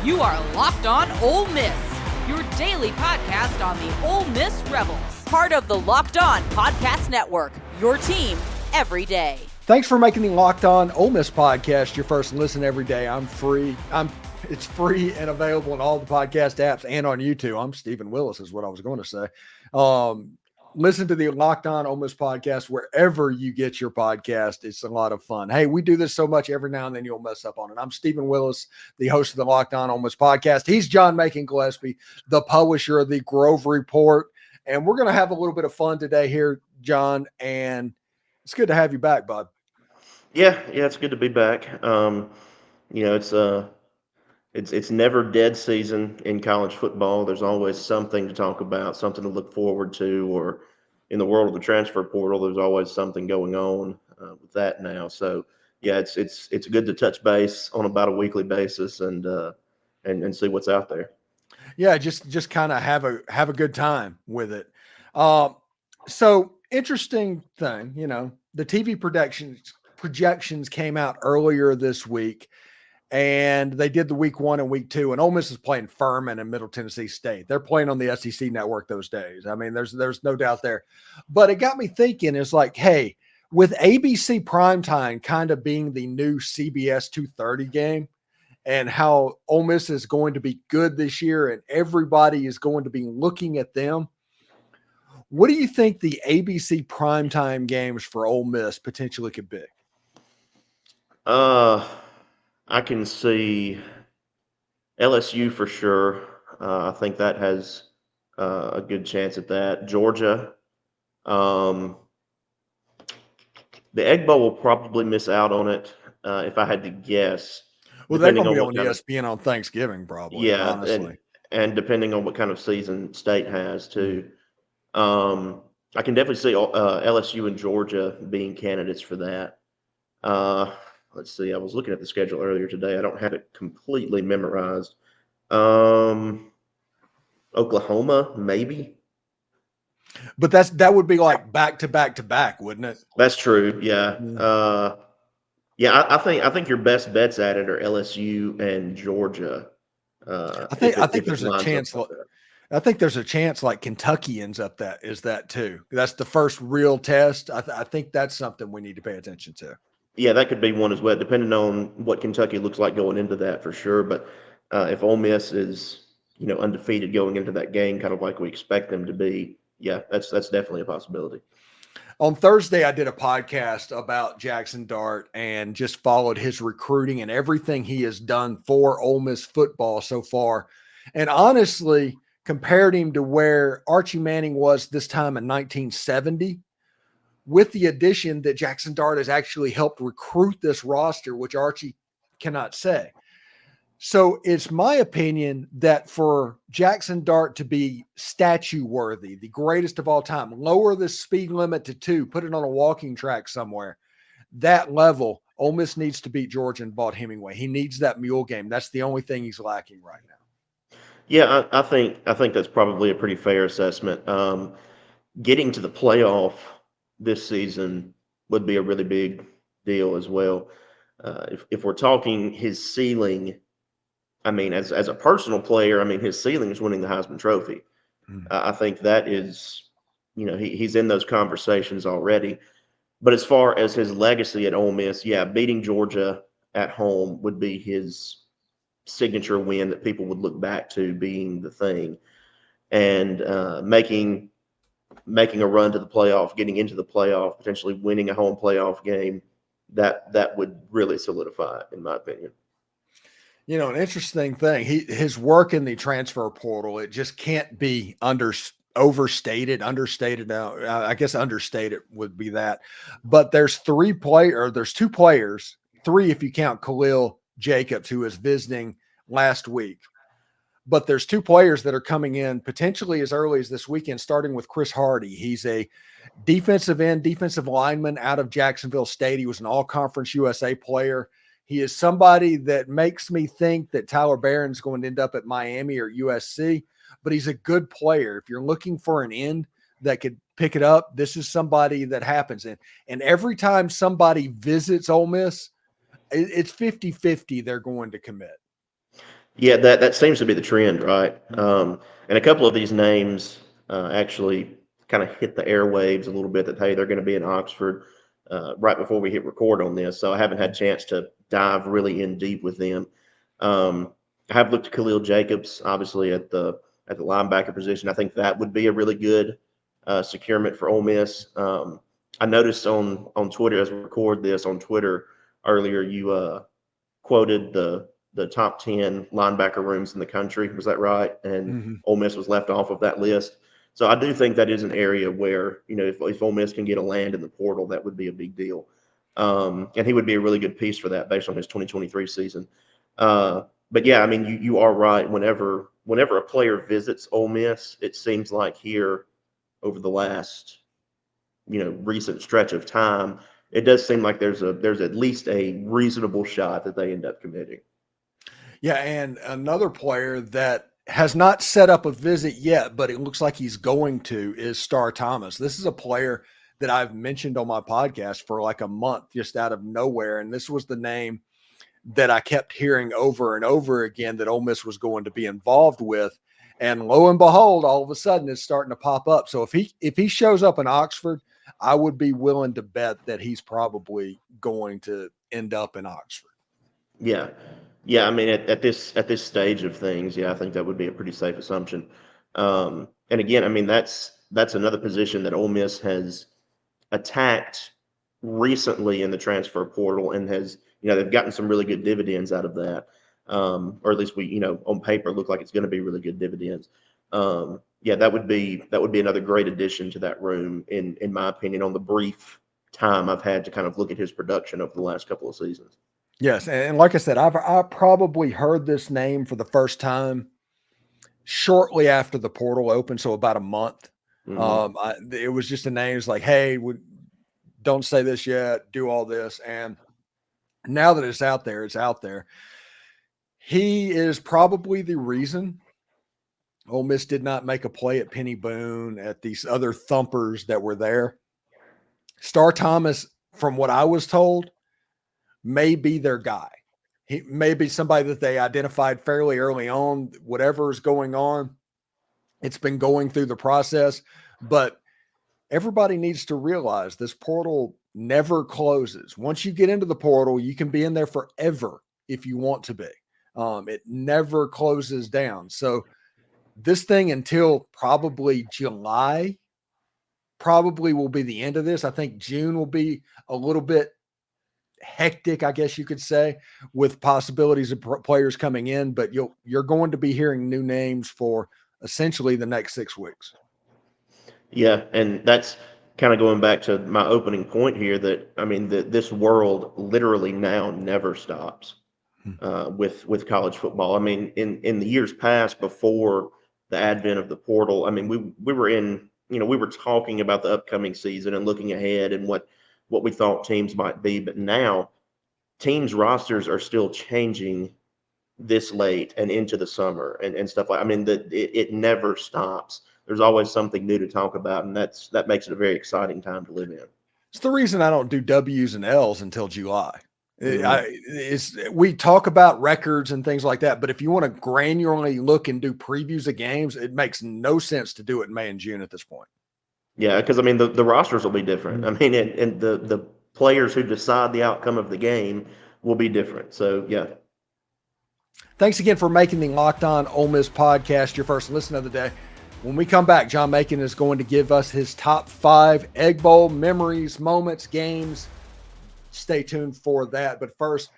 You are Locked On Ole Miss, your daily podcast on the Ole Miss Rebels. Part of the Locked On Podcast Network, your team every day. Thanks for making the Locked On Ole Miss podcast your first listen every day. It's free and available in all the podcast apps and on YouTube. I'm Stephen Willis is what I was going to say. Listen to the Locked On Ole Miss podcast wherever you get your podcast. It's a lot of fun. Hey, we do this so much every now and then you'll mess up on it. I'm Stephen Willis, the host of the Locked On Ole Miss podcast. He's John Macon Gillespie, the publisher of the Grove Report. And we're going to have a little bit of fun today here, John. And it's good to have you back, bud. Yeah, it's good to be back. It's never dead season in college football. There's always something to talk about, something to look forward to, or in the world of the transfer portal, there's always something going on with that now. So yeah, it's good to touch base on about a weekly basis and see what's out there. Yeah, just kind of have a good time with it. So interesting thing, the TV projections came out earlier this week, and they did the week 1 and week 2, and Ole Miss is playing Furman and Middle Tennessee State. They're playing on the SEC network those days. I mean, there's no doubt there, but it got me thinking, it's like, hey, with ABC primetime kind of being the new CBS 2:30 game, and how Ole Miss is going to be good this year and everybody is going to be looking at them, what do you think the ABC primetime games for Ole Miss potentially could be? I can see LSU for sure. I think that has a good chance at that. Georgia. The Egg Bowl will probably miss out on it if I had to guess. Well, they're going to be on ESPN on Thanksgiving probably. Yeah, honestly. And depending on what kind of season State has too. I can definitely see LSU and Georgia being candidates for that. Let's see. I was looking at the schedule earlier today. I don't have it completely memorized. Oklahoma, maybe. But that would be like back to back, wouldn't it? That's true. Yeah. I think your best bets at it are LSU and Georgia. I think there's a chance. I think there's a chance like Kentucky ends up is that too. That's the first real test. I think that's something we need to pay attention to. Yeah, that could be one as well, depending on what Kentucky looks like going into that for sure. But if Ole Miss is, undefeated going into that game, kind of like we expect them to be, yeah, that's definitely a possibility. On Thursday, I did a podcast about Jackson Dart and just followed his recruiting and everything he has done for Ole Miss football so far. And honestly, compared him to where Archie Manning was this time in 1970, with the addition that Jackson Dart has actually helped recruit this roster, which Archie cannot say. So it's my opinion that for Jackson Dart to be statue worthy, the greatest of all time, lower the speed limit to 2, put it on a walking track somewhere, that level, Ole Miss needs to beat Georgia and Vaught Hemingway. He needs that mule game. That's the only thing he's lacking right now. Yeah, I think that's probably a pretty fair assessment. Getting to the playoff this season would be a really big deal as well. If we're talking his ceiling, I mean, as a personal player, I mean, his ceiling is winning the Heisman Trophy. I think that is, he's in those conversations already. But as far as his legacy at Ole Miss, yeah, beating Georgia at home would be his signature win that people would look back to being the thing. And making a run to the playoff, getting into the playoff, potentially winning a home playoff game, that would really solidify it, in my opinion. An interesting thing, his work in the transfer portal, it just can't be understated. Now, I guess understated would be that. But there's 2 players, 3 if you count Khalil Jacobs, who is visiting last week. But there's 2 players that are coming in potentially as early as this weekend, starting with Chris Hardy. He's a defensive lineman out of Jacksonville State. He was an all-conference USA player. He is somebody that makes me think that Tyler Barron's going to end up at Miami or USC, but he's a good player. If you're looking for an end that could pick it up, this is somebody that happens. And every time somebody visits Ole Miss, it's 50-50 they're going to commit. Yeah, that seems to be the trend, right? And a couple of these names actually kind of hit the airwaves a little bit that, hey, they're going to be in Oxford right before we hit record on this. So I haven't had a chance to dive really in deep with them. I have looked at Khalil Jacobs, obviously at the linebacker position. I think that would be a really good securement for Ole Miss. I noticed on Twitter as we record this on Twitter earlier, you quoted the top 10 linebacker rooms in the country. Was that right? And Mhm. Ole Miss was left off of that list. So I do think that is an area where, if Ole Miss can get a land in the portal, that would be a big deal. And he would be a really good piece for that based on his 2023 season. But yeah, I mean, you are right. Whenever a player visits Ole Miss, it seems like here over the last, recent stretch of time, it does seem like there's at least a reasonable shot that they end up committing. Yeah, and another player that has not set up a visit yet, but it looks like he's going to, is Star Thomas. This is a player that I've mentioned on my podcast for like a month, just out of nowhere. And this was the name that I kept hearing over and over again that Ole Miss was going to be involved with. And lo and behold, all of a sudden it's starting to pop up. So if he shows up in Oxford, I would be willing to bet that he's probably going to end up in Oxford. Yeah. Yeah, I mean, at this stage of things, yeah, I think that would be a pretty safe assumption. And again, I mean, that's another position that Ole Miss has attacked recently in the transfer portal and has, they've gotten some really good dividends out of that. Or at least we, on paper look like it's going to be really good dividends. Yeah, that would be another great addition to that room in my opinion, on the brief time I've had to kind of look at his production over the last couple of seasons. Yes, and like I said, I probably heard this name for the first time shortly after the portal opened, so about a month. Hmm. It was just a name. It's like, hey, don't say this yet. Do all this, and now that it's out there, it's out there. He is probably the reason Ole Miss did not make a play at Penny Boone, at these other thumpers that were there. Star Thomas, from what I was told, may be their guy. He may be somebody that they identified fairly early on. Whatever is going on, it's been going through the process, but everybody needs to realize this portal never closes. Once you get into the portal, you can be in there forever if you want to be. It never closes down. So this thing until probably July probably will be the end of this. I think June will be a little bit hectic, I guess you could say, with possibilities of players coming in, but you're going to be hearing new names for essentially the next 6 weeks. Yeah, and that's kind of going back to my opening point here that I mean that this world literally now never stops with college football. I mean, in the years past before the advent of the portal, I mean we were in we were talking about the upcoming season and looking ahead and what we thought teams might be, but now teams rosters are still changing this late and into the summer and stuff like I mean that it never stops. There's always something new to talk about, and that makes it a very exciting time to live in. It's the reason I don't do W's and L's until July. Mhm. We talk about records and things like that, but if you want to granularly look and do previews of games, it makes no sense to do it in May and June at this point. Yeah, because I mean the rosters will be different. I mean, and the players who decide the outcome of the game will be different. So yeah, Thanks again for making the Locked On Ole Miss podcast your first listen of the day. When we come back, John Macon is going to give us his top 5 Egg Bowl memories, moments, games. Stay tuned for that. But first,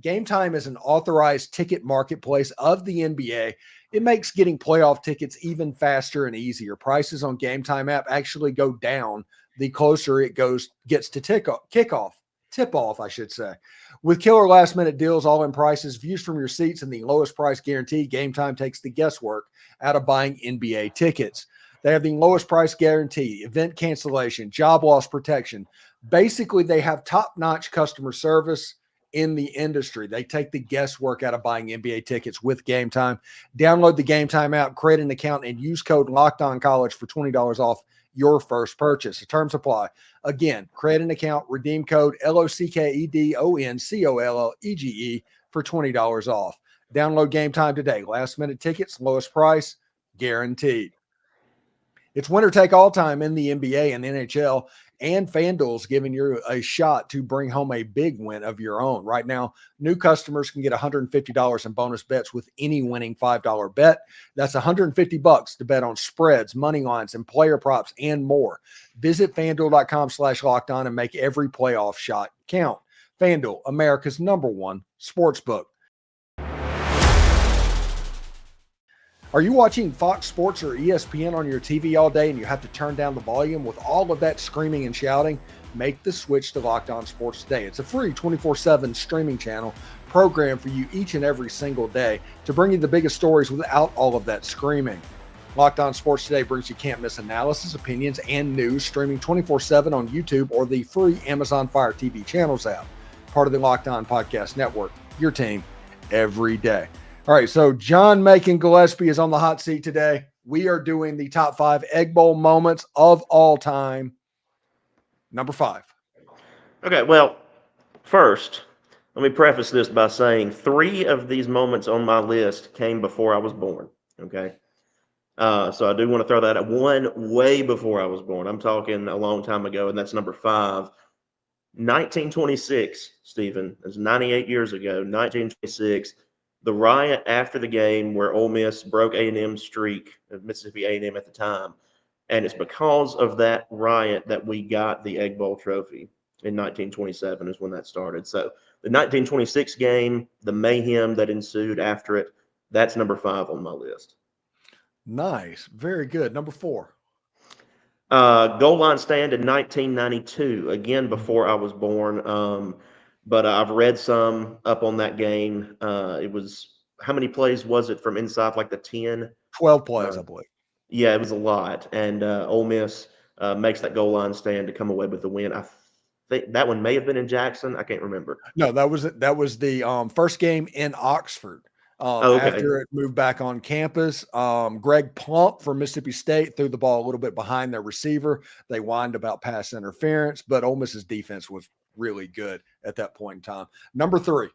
Gametime is an authorized ticket marketplace of the NBA. It makes getting playoff tickets even faster and easier. Prices on Gametime app actually go down the closer it gets to tip off, I should say. With killer last minute deals, all in prices, views from your seats, and the lowest price guarantee, Gametime takes the guesswork out of buying NBA tickets. They have the lowest price guarantee, event cancellation, job loss protection. Basically, they have top-notch customer service in the industry. They take the guesswork out of buying NBA tickets with Gametime. Download the Gametime app, create an account, and use code LOCKEDONCollege for $20 off your first purchase. The terms apply. Again, create an account, redeem code LOCKEDONCOLLEGE for $20 off. Download Gametime today. Last minute tickets, lowest price, guaranteed. It's winner take all time in the NBA and the NHL, and FanDuel's giving you a shot to bring home a big win of your own. Right now, new customers can get $150 in bonus bets with any winning $5 bet. That's $150 to bet on spreads, money lines, and player props, and more. Visit FanDuel.com/lockedon and make every playoff shot count. FanDuel, America's #1 sportsbook. Are you watching Fox Sports or ESPN on your TV all day and you have to turn down the volume with all of that screaming and shouting? Make the switch to Locked On Sports today. It's a free 24/7 streaming channel programmed for you each and every single day to bring you the biggest stories without all of that screaming. Locked On Sports Today brings you can't-miss analysis, opinions, and news streaming 24/7 on YouTube or the free Amazon Fire TV channels app. Part of the Locked On Podcast Network, your team every day. All right, so John Macon Gillespie is on the hot seat today. We are doing the top 5 Egg Bowl moments of all time. Number 5. Okay, well, first, let me preface this by saying 3 of these moments on my list came before I was born, okay? So I do want to throw that at one way before I was born. I'm talking a long time ago, and that's number 5. 1926, Stephen. That's 98 years ago, 1926. The riot after the game where Ole Miss broke A&M's streak of Mississippi A&M at the time. And it's because of that riot that we got the Egg Bowl trophy in 1927 is when that started. So the 1926 game, the mayhem that ensued after it, that's number 5 on my list. Nice. Very good. Number 4. Goal line stand in 1992, again, before I was born. But I've read some up on that game. It was, how many plays was it from inside like the 10? 12 plays, I believe. Yeah, it was a lot. And Ole Miss makes that goal line stand to come away with the win. I think that one may have been in Jackson. I can't remember. No, that was the first game in Oxford. Okay. After it moved back on campus, Greg Plump from Mississippi State threw the ball a little bit behind their receiver. They whined about pass interference, but Ole Miss's defense was really good at that point in time. Number 3.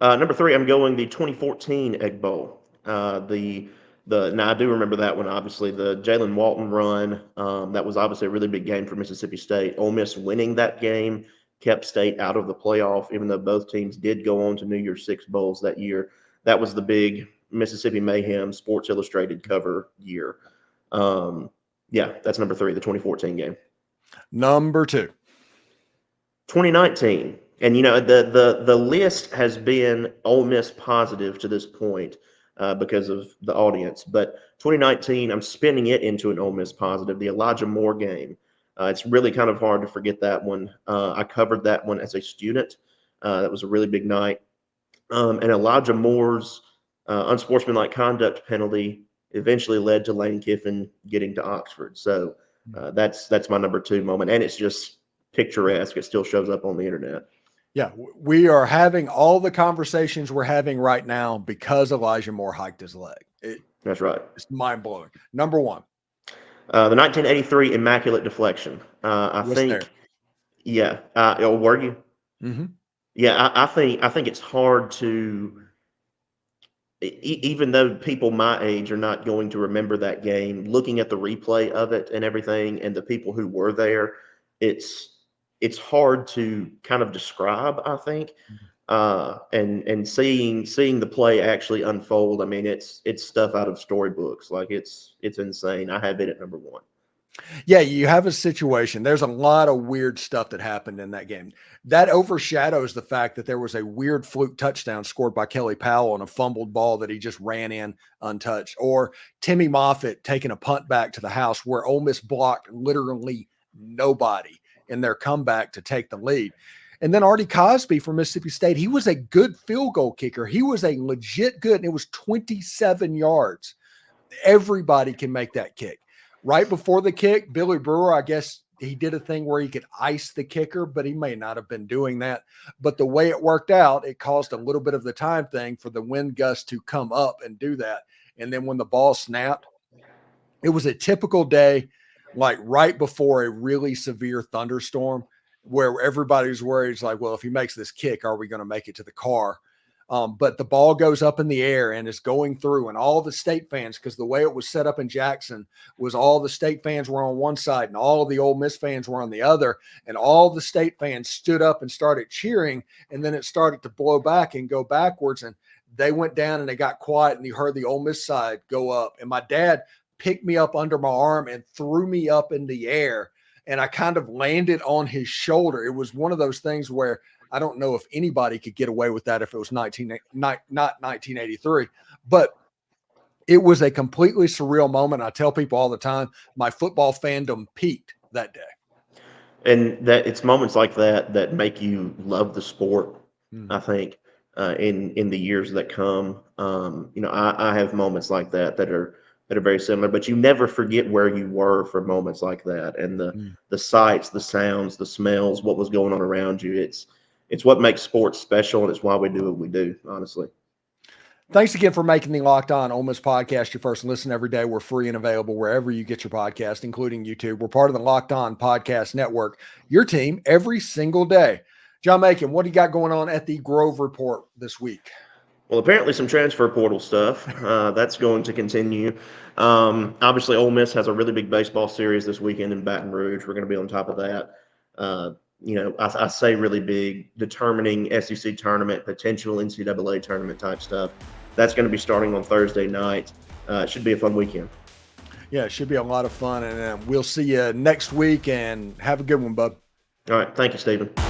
Number 3, I'm going the 2014 Egg Bowl. Now I do remember that one, obviously, the Jalen Walton run. That was obviously a really big game for Mississippi State. Ole Miss winning that game kept State out of the playoff, even though both teams did go on to New Year's Six bowls that year. That was the big Mississippi Mayhem Sports Illustrated cover year. Yeah, that's number 3, the 2014 game. Number 2. 2019. And, you know, the list has been Ole Miss positive to this point because of the audience. But 2019, I'm spinning it into an Ole Miss positive, the Elijah Moore game. It's really kind of hard to forget that one. I covered that one as a student. That was a really big night. And Elijah Moore's unsportsmanlike conduct penalty eventually led to Lane Kiffin getting to Oxford. So that's my number 2 moment. And it's just picturesque. It still shows up on the internet. Yeah, we are having all the conversations we're having right now because Elijah Moore hiked his leg. That's right. It's mind-blowing. Number 1. The 1983 Immaculate Deflection. I think there. Yeah. Were you? Mm-hmm. Yeah, I think it's hard to, even though people my age are not going to remember that game, looking at the replay of it and everything, and the people who were there, it's hard to kind of describe, I think, and seeing the play actually unfold. I mean, it's stuff out of storybooks. Like it's insane. I have it at number 1. Yeah, you have a situation. There's a lot of weird stuff that happened in that game. That overshadows the fact that there was a weird fluke touchdown scored by Kelly Powell on a fumbled ball that he just ran in untouched, or Timmy Moffitt taking a punt back to the house where Ole Miss blocked literally nobody in their comeback to take the lead. And then Artie Cosby from Mississippi State, he was a good field goal kicker. He was a legit good, and it was 27 yards. Everybody can make that kick. Right before the kick, Billy Brewer, I guess he did a thing where he could ice the kicker, but he may not have been doing that. But the way it worked out, it caused a little bit of the time thing for the wind gust to come up and do that. And then when the ball snapped, it was a typical day like right before a really severe thunderstorm where everybody's worried. It's like, well, if he makes this kick, are we going to make it to the car? But the ball goes up in the air and is going through, and all the state fans, because the way it was set up in Jackson was all the state fans were on one side and all of the Ole Miss fans were on the other, and all the state fans stood up and started cheering, and then it started to blow back and go backwards, and they went down and they got quiet, and you heard the Ole Miss side go up, and my dad picked me up under my arm and threw me up in the air, and I kind of landed on his shoulder. It was one of those things where I don't know if anybody could get away with that if it was not 1983, but it was a completely surreal moment. I tell people all the time, my football fandom peaked that day. And that it's moments like that that make you love the sport, I think, in the years that come. I have moments like that are very similar, but you never forget where you were for moments like that, and the sights, the sounds, the smells, what was going on around you. It's what makes sports special, and it's why we do what we do, honestly. Thanks again for making the Locked On Ole Miss podcast your first listen every day. We're free and available wherever you get your podcast, including YouTube. We're part of the Locked On Podcast Network, your team every single day. John Macon, what do you got going on at the Grove Report this week? Well, apparently some transfer portal stuff. That's going to continue. Obviously, Ole Miss has a really big baseball series this weekend in Baton Rouge. We're going to be on top of that. I say really big, determining SEC tournament, potential NCAA tournament type stuff. That's going to be starting on Thursday night. It should be a fun weekend. Yeah, it should be a lot of fun. And we'll see you next week, and have a good one, bub. All right. Thank you, Stephen.